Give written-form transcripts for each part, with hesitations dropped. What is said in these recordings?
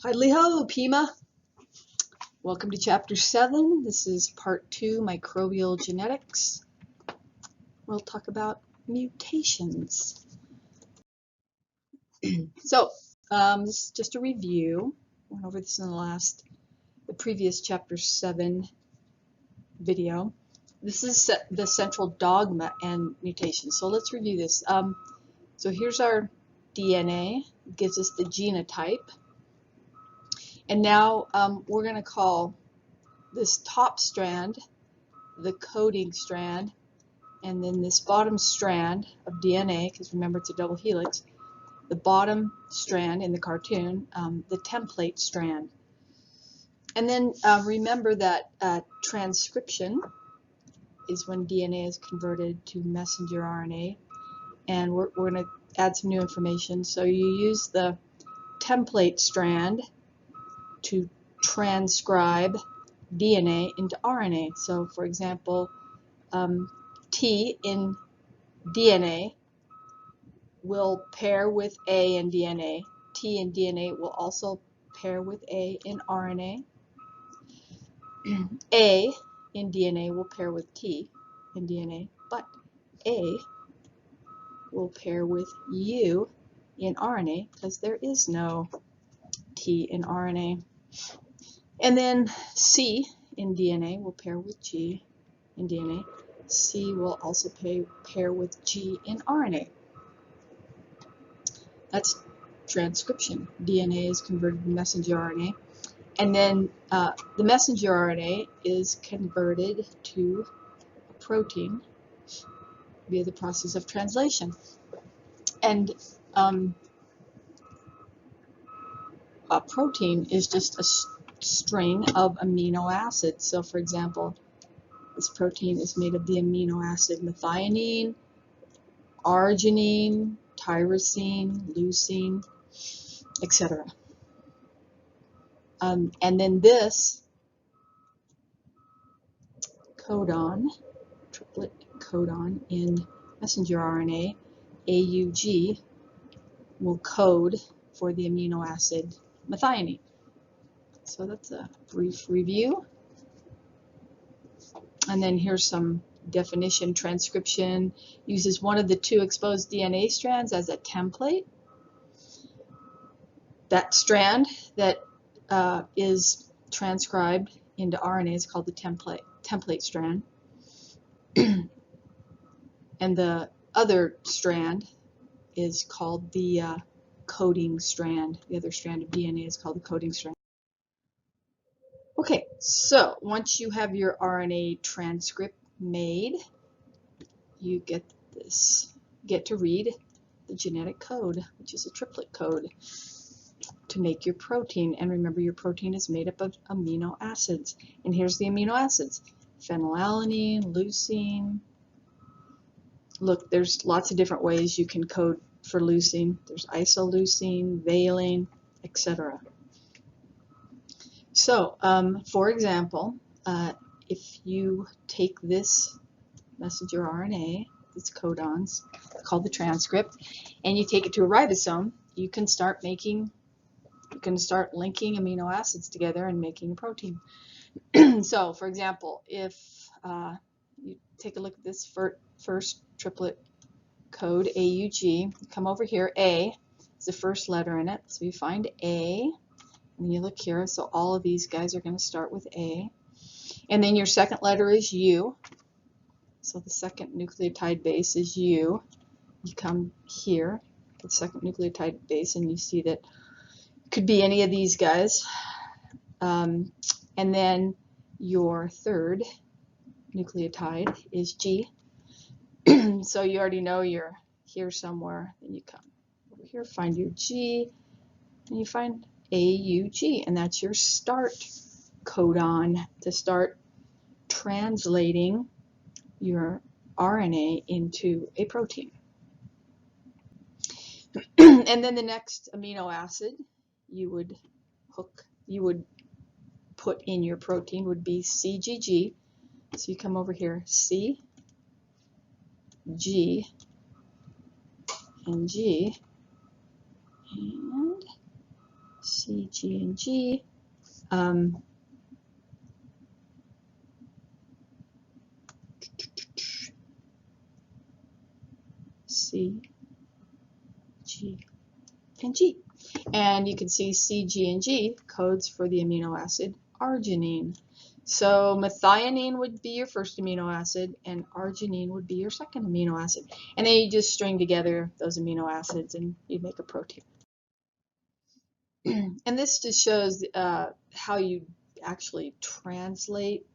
Hi ho, Pima. Welcome to Chapter 7. This is Part 2, Microbial Genetics. We'll talk about mutations. So, this is just a review. Went over this in the previous Chapter 7 video. This is the central dogma and mutations. So let's review this. So here's our DNA. It gives us the genotype. And now we're going to call this top strand the coding strand, and then this bottom strand of DNA, because remember it's a double helix, the bottom strand in the cartoon, the template strand. And then remember that transcription is when DNA is converted to messenger RNA, and we're going to add some new information. So you use the template strand to transcribe DNA into RNA. So for example, T in DNA will pair with A in DNA. T in DNA will also pair with A in RNA. A in DNA will pair with T in DNA, but A will pair with U in RNA because there is no T in RNA. And then C in DNA will pair with G in DNA. C will also pair with G in RNA. That's transcription. DNA is converted to messenger RNA. And then the messenger RNA is converted to a protein via the process of translation. And a protein is just a string of amino acids. So for example, this protein is made of the amino acid methionine, arginine, tyrosine, leucine, etc. And then this codon, triplet codon in messenger RNA, AUG, will code for the amino acid methionine. So that's a brief review. And then here's some definition. Transcription uses one of the two exposed DNA strands as a template. That strand that is transcribed into RNA is called the template strand. And the other strand is called the coding strand. The other strand of DNA is called the coding strand. Okay, so once you have your RNA transcript made, you get to read the genetic code, which is a triplet code, to make your protein. And remember, your protein is made up of amino acids. And here's the amino acids: phenylalanine, leucine. Look, there's lots of different ways you can code for leucine. There's isoleucine, valine, etc. So, for example, if you take this messenger RNA, these codons, called the transcript, and you take it to a ribosome, you can start linking amino acids together and making a protein. So, for example, if you take a look at this first triplet code, AUG, you come over here, A is the first letter in it, so you find A, and you look here, so all of these guys are going to start with A. And then your second letter is U, so the second nucleotide base is U. You come here, the second nucleotide base, and you see that it could be any of these guys. And then your third nucleotide is G. So you already know you're here somewhere. Then you come over here, find your G, and you find AUG, and that's your start codon to start translating your RNA into a protein. And then the next amino acid you would put in your protein would be CGG. So you come over here, C, G, and G, and C, C, G, and G. C, G, and G. And you can see C, G, and G codes for the amino acid arginine. So methionine would be your first amino acid, and arginine would be your second amino acid. And then you just string together those amino acids and you make a protein. And this just shows how you actually translate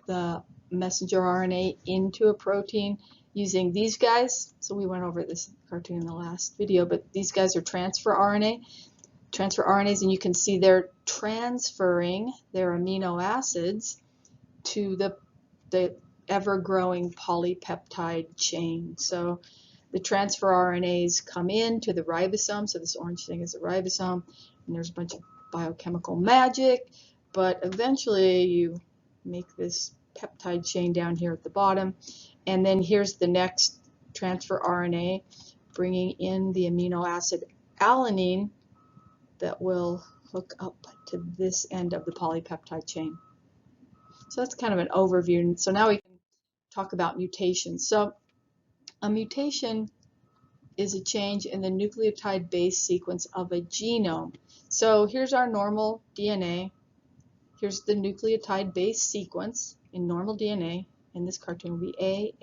the messenger RNA into a protein using these guys. So we went over this cartoon in the last video, but these guys are transfer RNAs, and you can see they're transferring their amino acids to the ever-growing polypeptide chain. So the transfer RNAs come into the ribosome, so this orange thing is a ribosome, and there's a bunch of biochemical magic, but eventually you make this peptide chain down here at the bottom, and then here's the next transfer RNA bringing in the amino acid alanine that will hook up to this end of the polypeptide chain. So that's kind of an overview. So now we can talk about mutations. So a mutation is a change in the nucleotide base sequence of a genome. So here's our normal DNA. Here's the nucleotide base sequence in normal DNA. In this cartoon will be A,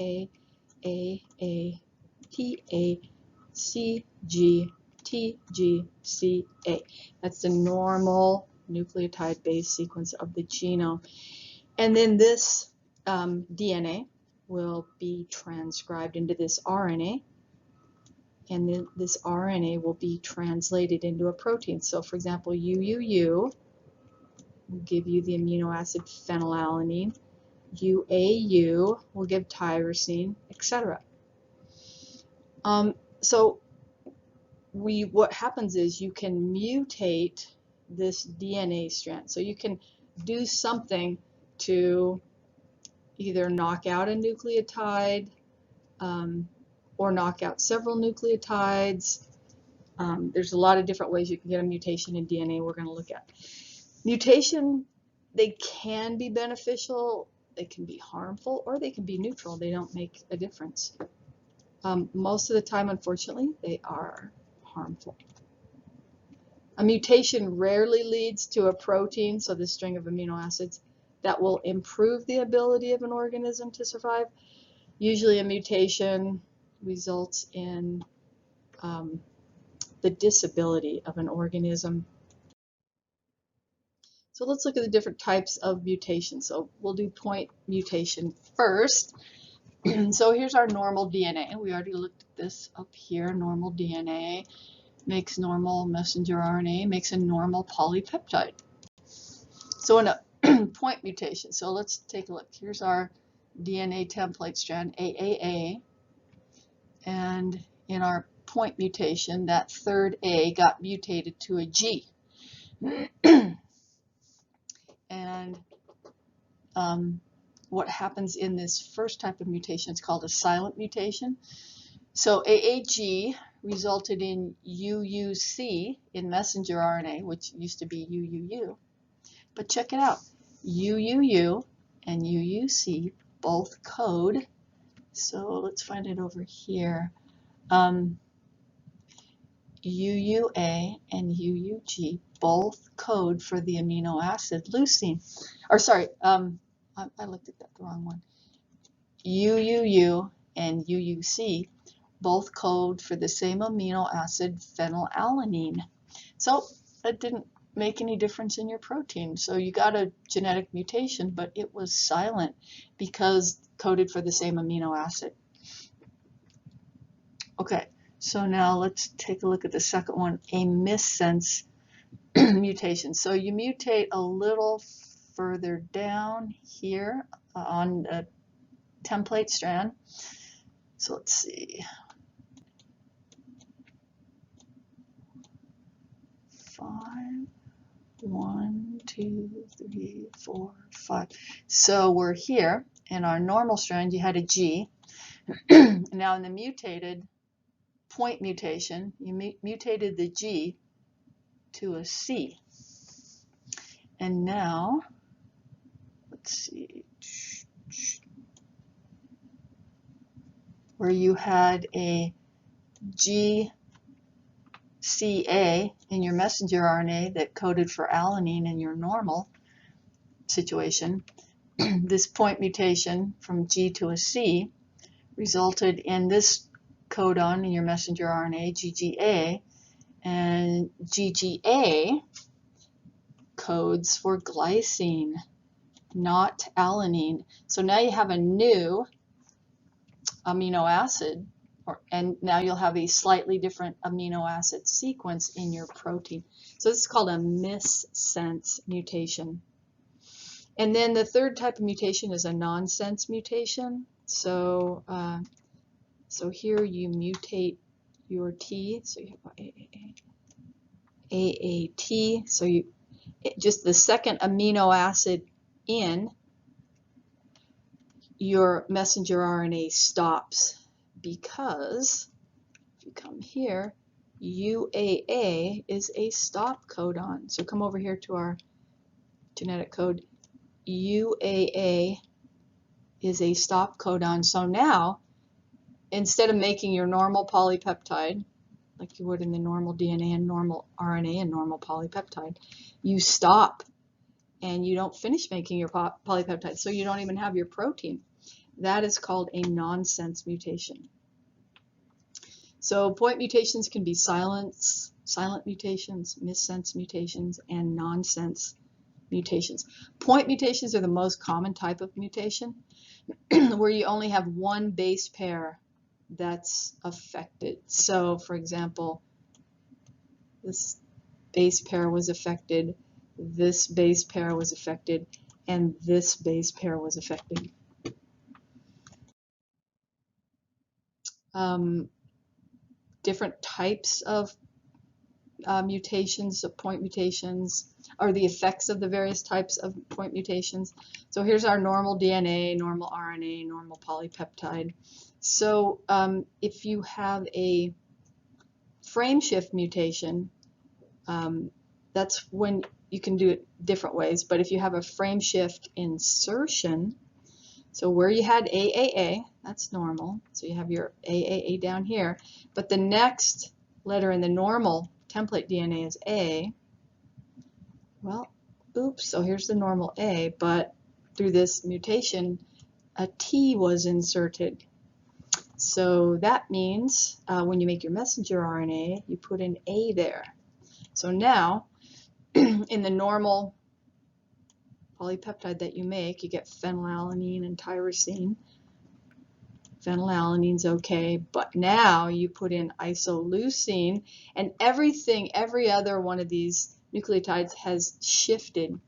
T, A, C, G, T, G, C, A. That's the normal nucleotide base sequence of the genome. And then this DNA will be transcribed into this RNA, and then this RNA will be translated into a protein. So for example, UUU will give you the amino acid phenylalanine, UAU will give tyrosine, etc. So what happens is you can mutate this DNA strand. So you can do something to either knock out a nucleotide or knock out several nucleotides. There's a lot of different ways you can get a mutation in DNA we're going to look at. Mutation, they can be beneficial, they can be harmful, or they can be neutral. They don't make a difference. Most of the time, unfortunately, they are harmful. A mutation rarely leads to a protein, so this string of amino acids, that will improve the ability of an organism to survive. Usually a mutation results in the disability of an organism. So let's look at the different types of mutations. So we'll do point mutation first. So here's our normal DNA. We already looked at this up here. Normal DNA makes normal messenger RNA, makes a normal polypeptide. So in a point mutation, so let's take a look. Here's our DNA template strand, AAA. And in our point mutation, that third A got mutated to a G. And what happens in this first type of mutation is called a silent mutation. So AAG resulted in UUC in messenger RNA, which used to be UUU. But check it out. UUU and UUC both code. So let's find it over here. UUA and UUG both code for the amino acid leucine. Or sorry, I looked at that the wrong one. UUU and UUC both code for the same amino acid phenylalanine. So that didn't make any difference in your protein. So you got a genetic mutation, but it was silent because coded for the same amino acid. Okay, so now let's take a look at the second one, a missense mutation. So you mutate a little further down here on the template strand. So let's see. 5, 1, 2, 3, 4, 5. So we're here in our normal strand. You had a G. Now in the mutated point mutation, you mutated the G to a C. And now, let's see, where you had a GCA in your messenger RNA that coded for alanine in your normal situation, this point mutation from G to a C resulted in this codon in your messenger RNA, GGA, and GGA codes for glycine, not alanine. So now you have a new amino acid, and now you'll have a slightly different amino acid sequence in your protein. So this is called a missense mutation. And then the third type of mutation is a nonsense mutation. So here you mutate your T, so you have AAT, so just the second amino acid in your messenger RNA stops, because if you come here, UAA is a stop codon. So come over here to our genetic code. UAA is a stop codon. So now, instead of making your normal polypeptide, like you would in the normal DNA and normal RNA and normal polypeptide, you stop and you don't finish making your polypeptide, so you don't even have your protein. That is called a nonsense mutation. So point mutations can be silent mutations, missense mutations, and nonsense mutations. Point mutations are the most common type of mutation, where you only have one base pair that's affected. So for example, this base pair was affected, this base pair was affected, and this base pair was affected. Different types of mutations, of point mutations, or the effects of the various types of point mutations. So here's our normal DNA, normal RNA, normal polypeptide. So if you have a frame shift mutation, that's when you can do it different ways. But if you have a frame shift insertion, so where you had AAA, that's normal. So you have your AAA down here. But the next letter in the normal template DNA is A. Well, oops, so here's the normal A, but through this mutation, a T was inserted. So that means when you make your messenger RNA, you put an A there. So now, in the normal polypeptide that you make, you get phenylalanine and tyrosine. Phenylalanine's okay, but now you put in isoleucine, and every other one of these nucleotides has shifted.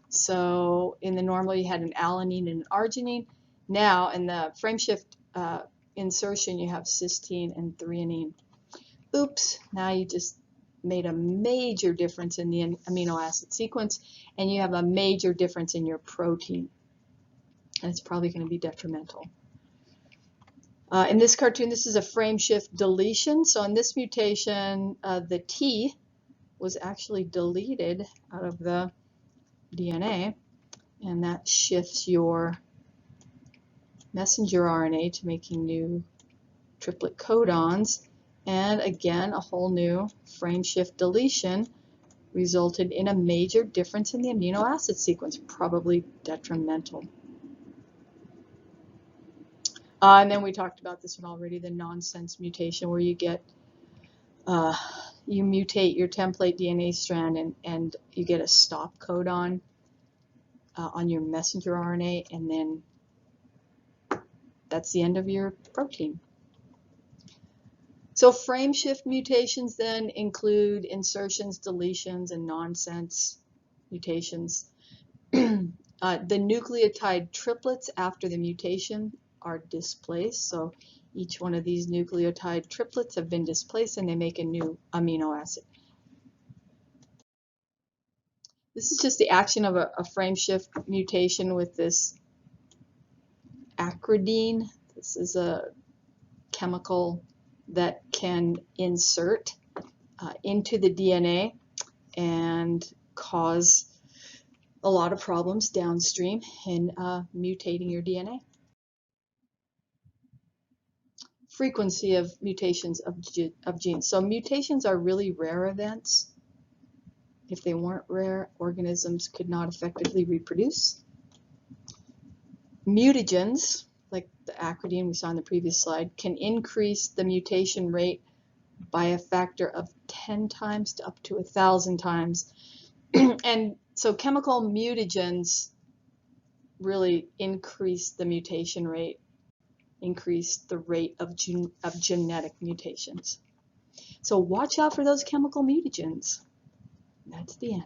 So in the normal you had an alanine and an arginine. Now in the frame shift insertion you have cysteine and threonine. Oops, now you just made a major difference in the amino acid sequence, and you have a major difference in your protein, and it's probably going to be detrimental. In this cartoon, this is a frame shift deletion. So in this mutation, the T was actually deleted out of the DNA, and that shifts your messenger RNA to making new triplet codons. And again, a whole new frame shift deletion resulted in a major difference in the amino acid sequence, probably detrimental. And then we talked about this one already, the nonsense mutation, where you get, you mutate your template DNA strand and you get a stop codon on your messenger RNA, and then that's the end of your protein. So frame shift mutations then include insertions, deletions, and nonsense mutations. The nucleotide triplets after the mutation are displaced. So each one of these nucleotide triplets have been displaced and they make a new amino acid. This is just the action of a frame shift mutation with this acridine. This is a chemical that can insert into the DNA. and cause a lot of problems downstream in mutating your DNA. Frequency of mutations of genes. So mutations are really rare events. If they weren't rare, organisms could not effectively reproduce. Mutagens, like the acronym we saw in the previous slide, can increase the mutation rate by a factor of 10 times to up to 1,000 times. And so chemical mutagens really increase the mutation rate, increase the rate of genetic mutations. So watch out for those chemical mutagens. That's the end.